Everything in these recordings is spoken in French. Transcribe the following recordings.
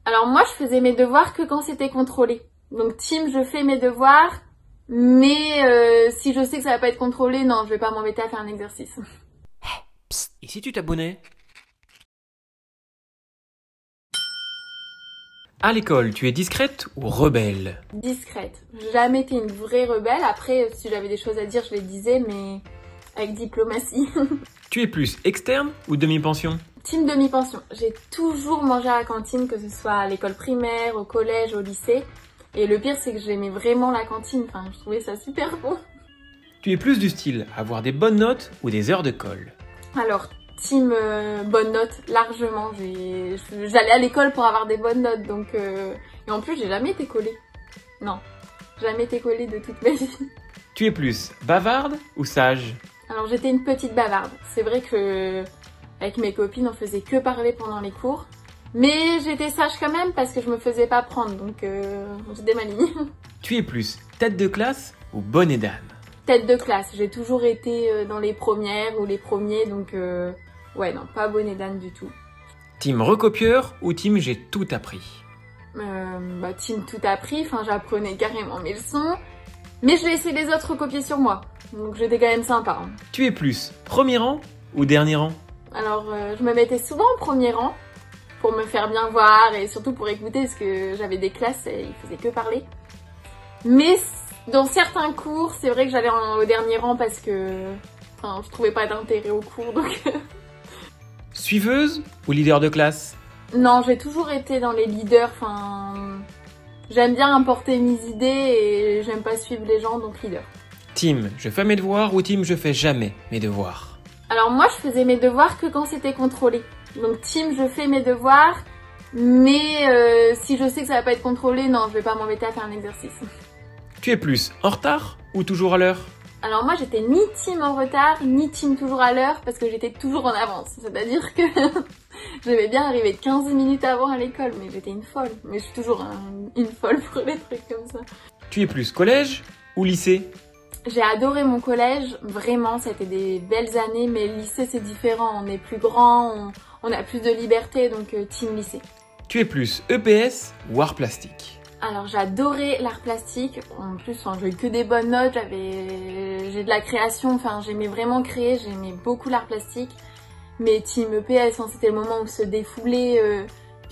Alors moi, je faisais mes devoirs que quand c'était contrôlé. Donc team, je fais mes devoirs, mais si je sais que ça va pas être contrôlé, non, je vais pas m'embêter à faire un exercice. Psst, et si tu t'abonnais? À l'école, tu es discrète ou rebelle? Discrète. J'ai jamais été une vraie rebelle. Après, si j'avais des choses à dire, je les disais, mais avec diplomatie. Tu es plus externe ou demi-pension? Team demi-pension. J'ai toujours mangé à la cantine, que ce soit à l'école primaire, au collège, au lycée. Et le pire, c'est que j'aimais vraiment la cantine. Enfin, je trouvais ça super bon. Tu es plus du style avoir des bonnes notes ou des heures de colle? Alors, team bonne note, largement. J'allais à l'école pour avoir des bonnes notes, donc... Et en plus, j'ai jamais été collée. Non, jamais été collée de toute ma vie. Tu es plus bavarde ou sage? Alors, j'étais une petite bavarde. C'est vrai que avec mes copines, on faisait que parler pendant les cours. Mais j'étais sage quand même parce que je me faisais pas prendre, donc j'étais maligne. Tu es plus tête de classe ou bonnet d'âne? Tête de classe, j'ai toujours été dans les premières ou les premiers, donc ouais, non, pas bonnet d'âne du tout. Team recopieur ou team j'ai tout appris? Team tout appris, enfin j'apprenais carrément mes leçons, mais je laissais les autres recopier sur moi, donc j'étais quand même sympa. Hein. Tu es plus premier rang ou dernier rang? Alors je me mettais souvent au premier rang pour me faire bien voir et surtout pour écouter parce que j'avais des classes et ils faisaient que parler. Mais dans certains cours, c'est vrai que j'allais au dernier rang parce que je trouvais pas d'intérêt au cours, donc... Suiveuse ou leader de classe? Non, j'ai toujours été dans les leaders, j'aime bien importer mes idées et j'aime pas suivre les gens, donc leader. Team je fais mes devoirs ou team je fais jamais mes devoirs? Alors moi, je faisais mes devoirs que quand c'était contrôlé. Donc team, je fais mes devoirs, mais si je sais que ça va pas être contrôlé, non, je vais pas m'embêter à faire un exercice. Tu es plus en retard ou toujours à l'heure? Alors moi, j'étais ni team en retard, ni team toujours à l'heure, parce que j'étais toujours en avance. C'est-à-dire que j'aimais bien arriver 15 minutes avant à l'école, mais j'étais une folle. Mais je suis toujours une folle pour les trucs comme ça. Tu es plus collège ou lycée? J'ai adoré mon collège, vraiment, c'était des belles années, mais le lycée c'est différent, on est plus grand, on a plus de liberté, donc team lycée. Tu es plus EPS ou art plastique? Alors j'adorais l'art plastique, en plus j'ai eu que des bonnes notes, j'ai de la création, j'aimais vraiment créer, j'aimais beaucoup l'art plastique. Mais team EPS, c'était le moment où se défouler,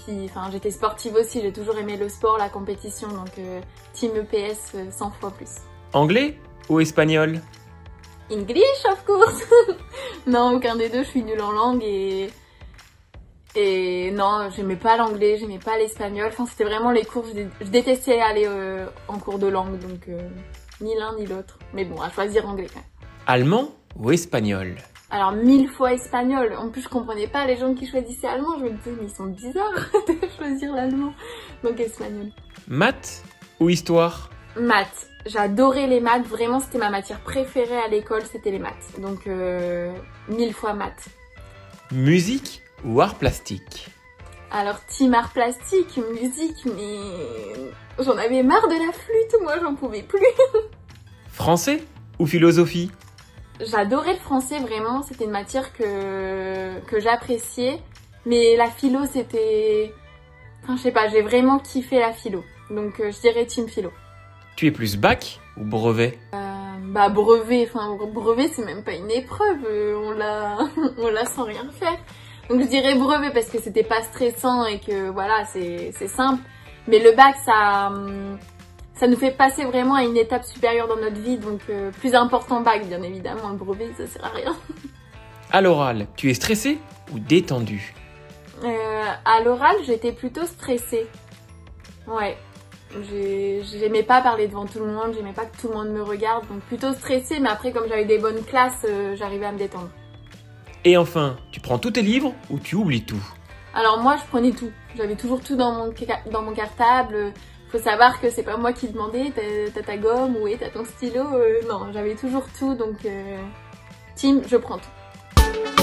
puis j'étais sportive aussi, j'ai toujours aimé le sport, la compétition, donc team EPS 100 fois plus. Anglais ou espagnol? English of course. Non, aucun des deux, je suis nulle en langue et non, j'aimais pas l'anglais, j'aimais pas l'espagnol. C'était vraiment les cours, je détestais aller en cours de langue, donc ni l'un ni l'autre. Mais bon, à choisir anglais quand même. Allemand ou espagnol? Alors 1000 fois espagnol. En plus, je comprenais pas les gens qui choisissaient allemand. Je me disais, mais ils sont bizarres de choisir l'allemand. Donc espagnol. Maths ou histoire? Maths. J'adorais les maths. Vraiment, c'était ma matière préférée à l'école, c'était les maths. Donc 1000 fois maths. Musique ou art plastique? Alors team art plastique, musique, mais j'en avais marre de la flûte, moi j'en pouvais plus. Français ou philosophie? J'adorais le français, vraiment, c'était une matière que j'appréciais. Mais la philo, c'était... je sais pas, j'ai vraiment kiffé la philo. Donc je dirais team philo. Tu es plus bac ou brevet? Brevet, brevet c'est même pas une épreuve, on l'a sans rien faire. Donc je dirais brevet parce que c'était pas stressant et que voilà, c'est simple. Mais le bac, ça nous fait passer vraiment à une étape supérieure dans notre vie, donc plus important bac bien évidemment, le brevet ça sert à rien. À l'oral, tu es stressé ou détendu? À l'oral, j'étais plutôt stressée. Ouais, j'aimais pas parler devant tout le monde, j'aimais pas que tout le monde me regarde, donc plutôt stressée, mais après comme j'avais des bonnes classes, j'arrivais à me détendre. Et enfin, tu prends tous tes livres ou tu oublies tout? Alors moi je prenais tout, j'avais toujours tout dans mon cartable. Faut savoir que c'est pas moi qui demandais, t'as ta gomme ou t'as ton stylo, non, j'avais toujours tout, donc team, je prends tout.